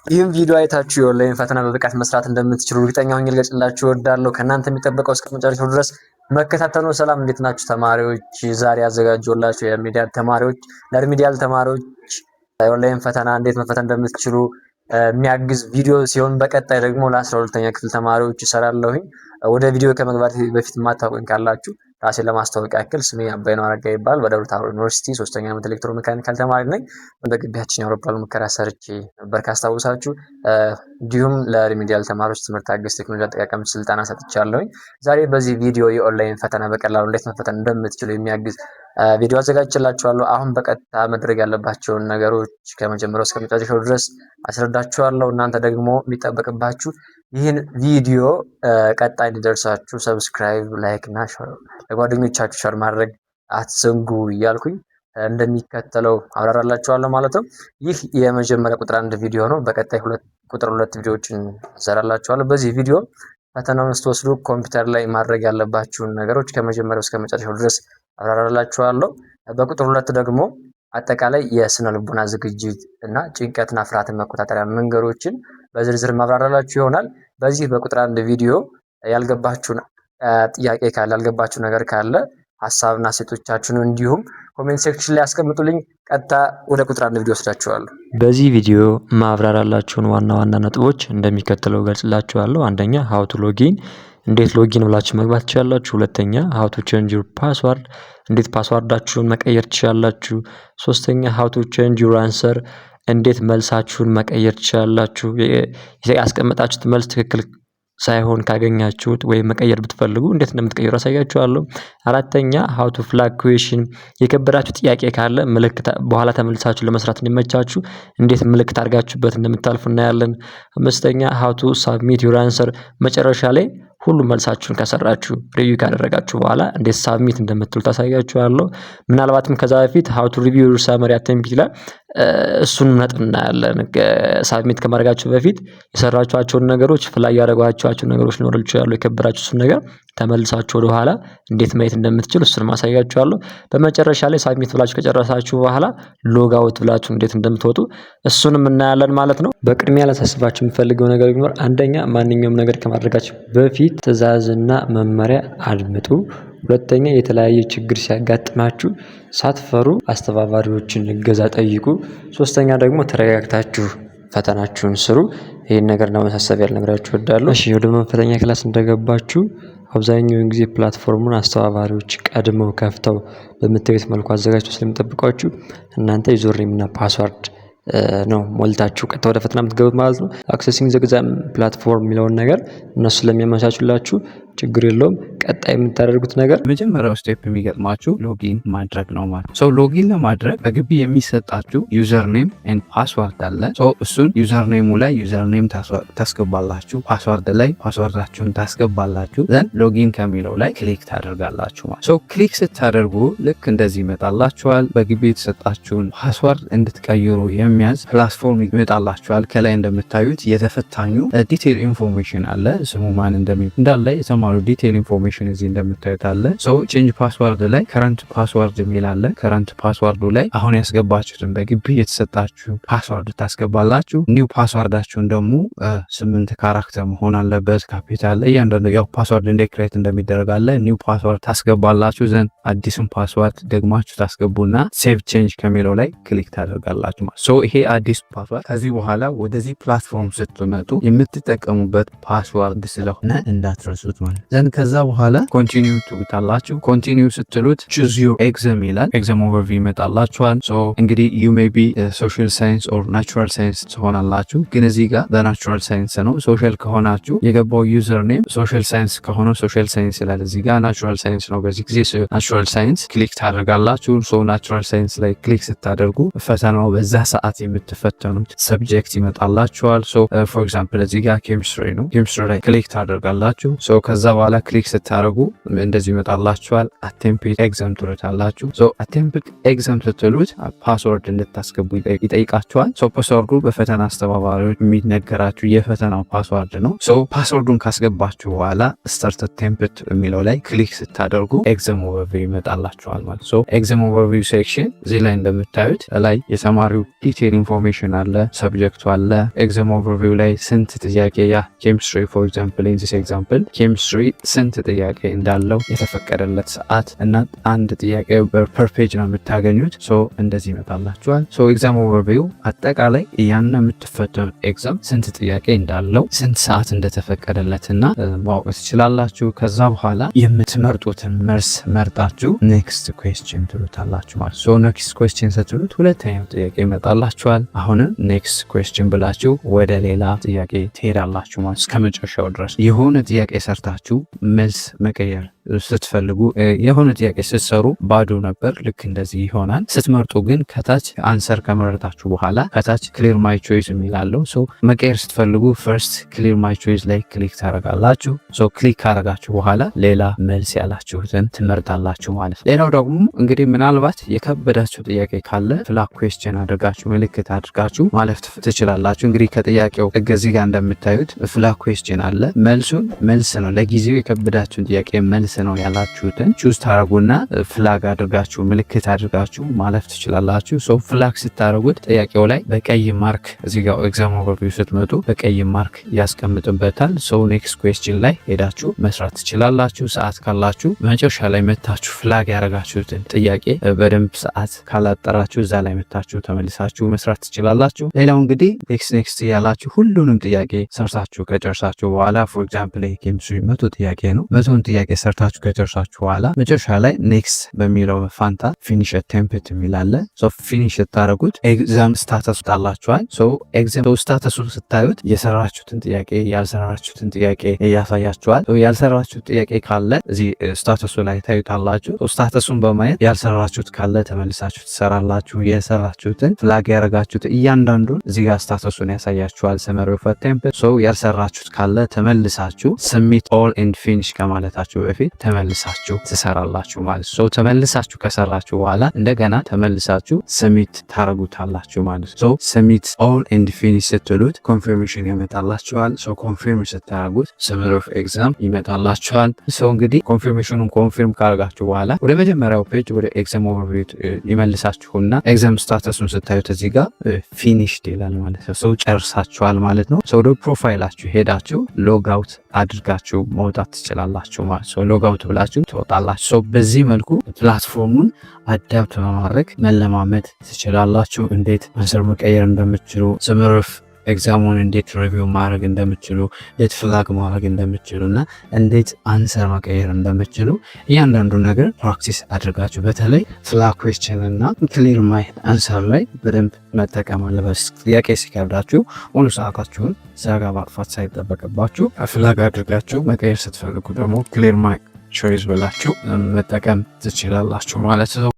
ይህም ቪዲዮ አይታችሁ የኦንላይን ፈተና በብቃት መስራት እንደምትችሉ እርግጠኛ ሆኜ ልገልጽላችሁ እወዳለሁ። ከእናንተ የሚጠበቀው እስከ መጨረሻው ድረስ መከታተል ነው። ሰላም፣ እንዴት ናችሁ ተማሪዎች? ዛሬ ያዘጋጀሁላችሁ ለሪሚዲያል ተማሪዎች የኦንላይን ፈተና እንዴት መፈተን እንደምትችሉ የሚያግዝ ቪዲዮ ሲሆን በቀጣይ ደግሞ ለ12ኛ ክፍል ተማሪዎች እሰራለሁኝ። ወደ ቪዲዮ ከመግባት በፊት የማታውቁኝ ካላችሁ ራሴን ለማስታወቅ ያክል ስሜ አባይነህ አረጋ ይባላል። በደብረ ታቦር ዩኒቨርሲቲ 3ኛ ዓመት ኤሌክትሮሜካኒካል ተማሪ ነኝ። በግቢያችን የአውሮፕላን ሙከራ ሰርቼ ነበር ካስታውሳችሁ። እንዲሁም ለሪሚዲያል ተማሪዎች ትምህርት አገዝ ቴክኖሎጂ አጠቃቀም ስልጠና ሰጥቻለሁኝ። ዛሬ በዚህ ቪዲዮ የኦንላይን ፈተና በቀላሉ እንዴት መፈተን እንደምትችሉ የሚያግዝ ቪዲዮ አዘጋጅቼላችኋለሁ። አሁን በቀጥታ መድረግ ያለባቸውን ነገሮች ከመጀመሪያው እስከ መጨረሻው ድረስ አስረዳችኋለሁ። እናንተ ደግሞ የሚጠበቅባችሁ ይህን ቪዲዮ ቀጣይ እንዲደርሳችሁ ሰብስክራይብ፣ ላይክ እና ለጓደኞቻችሁ ሸር ማድረግ አትዘንጉ እያልኩኝ እንደሚከተለው አብራራላችኋለሁ ማለት ነው። ይህ የመጀመሪያ ቁጥር 1 ቪዲዮ ነው። በቀጣይ ቁጥር 2 ቪዲዮዎችን እሰራላችኋለሁ። በዚህ ቪዲዮ ፈተናውን ስትወስዱ ኮምፒውተር ላይ ማድረግ ያለባችሁን ነገሮች ከመጀመሪያው እስከ መጨረሻው ድረስ አብራራላችኋለሁ። በቁጥር 2 ደግሞ አጠቃላይ የስነ ልቦና ዝግጅት እና ጭንቀትና ፍርሃትን መቆጣጠሪያ መንገዶችን በዝርዝር ማብራራላችሁ ይሆናል። በዚህ በቁጥር 1 ቪዲዮ ያልገባችሁ ጥያቄ ካለ ያልገባችሁ ነገር ካለ ሐሳብና ሴቶቻችሁን እንዲሁም ኮሜንት ሴክሽን ላይ አስቀምጡልኝ። ቀጥታ ወደ ቁጥር 1 ቪዲዮ ወስዳችኋለሁ። በዚህ ቪዲዮ ማብራራላችሁን ዋና ዋና ነጥቦች እንደሚከተለው ገልጽላችኋለሁ። አንደኛ ሃው ቱ ሎጊን፣ እንዴት ሎጊን ብላችሁ መግባት ትችላላችሁ። ሁለተኛ ሃው ቱ ቼንጅ ዩር ፓስዋርድ፣ እንዴት ፓስዋርዳችሁን መቀየር ትችላላችሁ። ሶስተኛ ሃው ቱ ቼንጅ ዩር አንሰር፣ እንዴት መልሳችሁን መቀየር ትችላላችሁ። ያስቀመጣችሁት መልስ ትክክል ሳይሆን ካገኛችሁት ወይም መቀየር ብትፈልጉ እንዴት እንደምትቀይሩ አሳያችኋለሁ። አራተኛ ሃው ቱ ፍላግ ኩዌሽን፣ የከበዳችሁ ጥያቄ ካለ ምልክት በኋላ ተመልሳችሁ ለመስራት እንዲመቻችሁ እንዴት ምልክት አድርጋችሁበት እንደምታልፉ እናያለን። አምስተኛ ሃው ቱ ሳብሚት ዩር አንሰር፣ መጨረሻ ላይ ሁሉም መልሳችሁን ከሰራችሁ ሪቪው ካደረጋችሁ በኋላ እንዴት ሳብሚት እንደምትሉ ታሳያችኋለሁ። ምናልባትም ከዛ በፊት ሃው ቱ ሪቪው ዩር ሳመሪ አቴምፕት ይላል። እሱንም ነጥብ እናያለን። ሳብሚት ከማድረጋችሁ በፊት የሰራችኋቸውን ነገሮች ፍላይ ያደረጓችኋቸው ነገሮች ሊኖሩ ይችላሉ። የከበዳችሁ እሱን ነገር ተመልሳችሁ ወደ ኋላ እንዴት ማየት እንደምትችሉ እሱን ማሳያችኋለሁ። በመጨረሻ ላይ ሳብሚት ብላችሁ ከጨረሳችሁ በኋላ ሎግ አውት ብላችሁ እንዴት እንደምትወጡ እሱንም እናያለን ማለት ነው። በቅድሚያ ላሳስባችሁ የምፈልገው ነገር ቢኖር አንደኛ ማንኛውም ነገር ከማድረጋችሁ በፊት ትዕዛዝና መመሪያ አድምጡ። ሁለተኛ የተለያየ ችግር ሲያጋጥማችሁ ሳትፈሩ አስተባባሪዎችን እገዛ ጠይቁ። ሶስተኛ ደግሞ ተረጋግታችሁ ፈተናችሁን ስሩ። ይህን ነገር ለማሳሰብ ያልነግራችሁ እወዳለሁ። እሺ፣ ወደ መፈተኛ ክላስ እንደገባችሁ አብዛኛውን ጊዜ ፕላትፎርሙን አስተባባሪዎች ቀድመው ከፍተው በምታዩት መልኩ አዘጋጅተው ስለሚጠብቋችሁ እናንተ ዩዘርኔምና ፓስዋርድ ነው ሞልታችሁ ቀጥታ ወደ ፈተና የምትገቡት ማለት ነው። አክሰሲንግ ዘ ኤግዛም ፕላትፎርም የሚለውን ነገር እነሱ ስለሚያመቻቹላችሁ ችግር የለውም። ቀጣይ የምታደርጉት ነገር መጀመሪያው ስቴፕ የሚገጥማችሁ ሎጊን ማድረግ ነው ማለት ነው። ሎጊን ለማድረግ በግቢ የሚሰጣችሁ ዩዘርኔም ኤንድ ፓስዋርድ አለ። እሱን ዩዘርኔሙ ላይ ዩዘርኔም ታስገባላችሁ፣ ፓስዋርድ ላይ ፓስዋርዳችሁን ታስገባላችሁ። ዘን ሎጊን ከሚለው ላይ ክሊክ ታደርጋላችሁ ማለት ነው። ክሊክ ስታደርጉ ልክ እንደዚህ ይመጣላችኋል። በግቢ የተሰጣችሁን ፓስዋርድ እንድትቀይሩ የሚያዝ ፕላትፎርም ይመጣላችኋል። ከላይ እንደምታዩት የተፈታኙ ዲቴል ኢንፎርሜሽን አለ። ስሙ ማን እንዳለ የተማሩ ዲቴል ኢንፎርሜሽን እዚህ እንደምታዩት አለ። ቼንጅ ፓስዋርድ ላይ ከረንት ፓስዋርድ የሚል አለ። ከረንት ፓስዋርዱ ላይ አሁን ያስገባችሁትን በግቢ የተሰጣችሁ ፓስዋርድ ታስገባላችሁ። ኒው ፓስዋርዳችሁን ደግሞ 8 ካራክተር መሆን አለበት፣ ካፒታል ላይ እያንዳንዱ ያው ፓስዋርድ እንዴት ክሬት እንደሚደረግ አለ። ኒው ፓስዋርድ ታስገባላችሁ። ዘን አዲሱን ፓስዋርድ ደግማችሁ ታስገቡና ሴቭ ቼንጅ ከሚለው ላይ ክሊክ ታደርጋላችሁ ማለት ይሄ አዲስ ፓስዋርድ ከዚህ በኋላ ወደዚህ ፕላትፎርም ስትመጡ የምትጠቀሙበት ፓስዋርድ ስለሆነ እንዳትረሱት ማለት ዘን ከዛ በኋላ ኮንቲኒው ትሉታላችሁ። ኮንቲኒው ስትሉት ቹዝ ዩር ኤግዛም ይላል። ኤግዛም ኦቨርቪው ይመጣላችኋል። እንግዲህ ዩ ሜይ ቢ ሶሻል ሳይንስ ኦር ናቹራል ሳይንስ ትሆናላችሁ። ግን እዚህ ጋር በናቹራል ሳይንስ ነው። ሶሻል ከሆናችሁ የገባው ዩዘር ኔም ሶሻል ሳይንስ ከሆነ ሶሻል ሳይንስ ይላል። እዚህ ጋር ናቹራል ሳይንስ ነው። በዚህ ጊዜ ናቹራል ሳይንስ ክሊክ ታደርጋላችሁ። ናቹራል ሳይንስ ላይ ክሊክ ስታደርጉ ፈተናው በዛ ሰዓት የምትፈተኑት ሰብጀክት ይመጣላችኋል። ፎር ኤግዛምፕል እዚህ ጋር ኬሚስትሪ ነው። ኬሚስትሪ ላይ ክሊክ ታደርጋላችሁ። ከዛ ከዛ በኋላ ክሊክ ስታደርጉ እንደዚህ ይመጣላችኋል። አቴምፕት ኤግዛም ትሉታላችሁ። አቴምፕት ኤግዛም ስትሉት ፓስወርድ እንድታስገቡ ይጠይቃችኋል። ፓስወርዱ በፈተና አስተባባሪዎች የሚነገራችሁ የፈተናው ፓስወርድ ነው። ፓስወርዱን ካስገባችሁ በኋላ ስታርት አቴምፕት የሚለው ላይ ክሊክ ስታደርጉ ኤግዛም ኦቨርቪው ይመጣላችኋል ማለት ነው። ኤግዛም ኦቨርቪው ሴክሽን እዚህ ላይ እንደምታዩት ላይ የተማሪው ዲቴል ኢንፎርሜሽን አለ፣ ሰብጀክቱ አለ። ኤግዛም ኦቨርቪው ላይ ስንት ጥያቄ ኬሚስትሪ ፎር ኤግዛምፕል ኢን ዚስ ኤግዛምፕል ኬሚስትሪ ስንት ጥያቄ እንዳለው የተፈቀደለት ሰዓት እና አንድ ጥያቄ ፐር ፔጅ ነው የምታገኙት። እንደዚህ ይመጣላችኋል። ኤግዛም ኦቨርቪው አጠቃላይ ያን የምትፈተኑት ኤግዛም ስንት ጥያቄ እንዳለው ስንት ሰዓት እንደተፈቀደለትና ማወቅ ትችላላችሁ። ከዛ በኋላ የምትመርጡትን መልስ መርጣችሁ ኔክስት ኩዌስችን ትሉታላችሁ ማለት ነው። ኔክስት ኩዌስችን ስትሉት ሁለተኛው ጥያቄ ይመጣላችኋል። አሁንም ኔክስት ኩዌስችን ብላችሁ ወደ ሌላ ጥያቄ ትሄዳላችሁ ማለት እስከ መጨረሻው ድረስ። የሆነ ጥያቄ ሰርታችሁ መልስ መቀየር ስትፈልጉ የሆነ ጥያቄ ስትሰሩ ባዶ ነበር፣ ልክ እንደዚህ ይሆናል። ስትመርጡ ግን ከታች አንሰር ከመረጣችሁ በኋላ ከታች ክሊር ማይ ቾይስ የሚላለው መቀየር ስትፈልጉ ፈርስት ክሊር ማይ ቾይስ ላይ ክሊክ ታደርጋላችሁ። ክሊክ ካደረጋችሁ በኋላ ሌላ መልስ ያላችሁትን ትመርጣላችሁ ማለት ነው። ሌላው ደግሞ እንግዲህ ምናልባት የከበዳችሁ ጥያቄ ካለ ፍላግ ኩዌስችን አድርጋችሁ ምልክት አድርጋችሁ ማለፍ ትችላላችሁ። እንግዲህ ከጥያቄው እዚህ ጋር እንደምታዩት ፍላግ ኩዌስችን አለ። መልሱን መልስ ነው። ለጊዜው የከበዳችሁን ጥያቄ መልስ ነው ያላችሁትን ቹዝ ታደርጉና ፍላግ አድርጋችሁ ምልክት አድርጋችሁ ማለፍ ትችላላችሁ። ፍላግ ስታደርጉት ጥያቄው ላይ በቀይ ማርክ እዚህ ጋር ኤግዛም ኦቨርቪው ስትመጡ በቀይ ማርክ ያስቀምጥበታል። ኔክስት ኩዌስችን ላይ ሄዳችሁ መስራት ትችላላችሁ። ሰዓት ካላችሁ መጨረሻ ላይ መታችሁ ፍላግ ያደረጋችሁትን ጥያቄ በደንብ ሰዓት ካላጠራችሁ እዛ ላይ መታችሁ ተመልሳችሁ መስራት ትችላላችሁ። ሌላው እንግዲህ ኔክስት ያላችሁ ሁሉንም ጥያቄ ሰርታችሁ ከጨርሳችሁ በኋላ ፎር ኤግዛምፕል ኬሚስትሪ 100 ጥያቄ ነው። 100 ጥያቄ ሰርታችሁ ከጨርሳችሁ በኋላ መጨረሻ ላይ ኔክስት በሚለው ፋንታ ፊኒሽ አቴምፕት የሚላለ ፊኒሽ ስታደርጉት ኤግዛም ስታተስ ታላችኋል። ኤግዛም ስታተሱን ስታዩት የሰራችሁትን ጥያቄ ያልሰራችሁትን ጥያቄ ያሳያችኋል። ያልሰራችሁት ጥያቄ ካለ እዚህ ስታተሱ ላይ ታዩታላችሁ። ስታተሱን በማየት ያልሰራችሁት ካለ ተመልሳችሁ ትሰራላችሁ። የሰራችሁትን ፍላግ ያደረጋችሁት እያንዳንዱን እዚህ ጋር ስታተሱን ያሳያችኋል። ሰመሪ ኦፍ አቴምፕት ያልሰራችሁት ካለ ተመልሳችሁ ሰሚት ኦል ኤንድ ፊኒሽ ከማለታችሁ በፊት ተመልሳችሁ ትሰራላችሁ ማለት ነው። ተመልሳችሁ ከሰራችሁ በኋላ እንደገና ተመልሳችሁ ሰሚት ታረጉታላችሁ ማለት ነው። ሰሚት ኦል ኤንድ ፊኒሽ ስትሉት ኮንፊርሜሽን ይመጣላችኋል። ኮንፊርም ስታረጉት ሰመሪ ኦፍ ኤግዛም ይመጣላችኋል። እንግዲህ ኮንፊርሜሽኑን ኮንፊርም ካረጋችሁ በኋላ ወደ መጀመሪያው ፔጅ ወደ ኤግዛም ኦቨርቪው ይመልሳችሁና ኤግዛም ስታተሱን ስታዩት እዚህ ጋር ፊኒሽድ ይላል ማለት ነው። ጨርሳችኋል ማለት ነው። ወደ ፕሮፋይላችሁ ሄዳችሁ ሎግ አውት አድርጋችሁ መውጣት ትችላላችሁ ማለት ነው። ሎግ አውት ብላችሁ ትወጣላችሁ። በዚህ መልኩ ፕላትፎርሙን አዳፕት በማድረግ መለማመድ ትችላላችሁ። እንዴት አንሰር መቀየር እንደምትችሉ ሰመሪ ኦፍ ኤግዛሙን እንዴት ሪቪው ማድረግ እንደምትችሉ እንዴት ፍላግ ማድረግ እንደምትችሉ እና እንዴት አንሰር መቀየር እንደምትችሉ እያንዳንዱ ነገር ፕራክቲስ አድርጋችሁ በተለይ ፍላግ ኩዌስችን እና ክሊር ማይ አንሰር ላይ በደንብ መጠቀም አለበት። ጥያቄ ሲከብዳችሁ ሙሉ ሰዓታችሁን ዘጋ ማጥፋት ሳይጠበቅባችሁ ፍላግ አድርጋችሁ መቀየር ስትፈልጉ ደግሞ ክሊር ማይ ቾይስ ብላችሁ መጠቀም ትችላላችሁ ማለት ነው።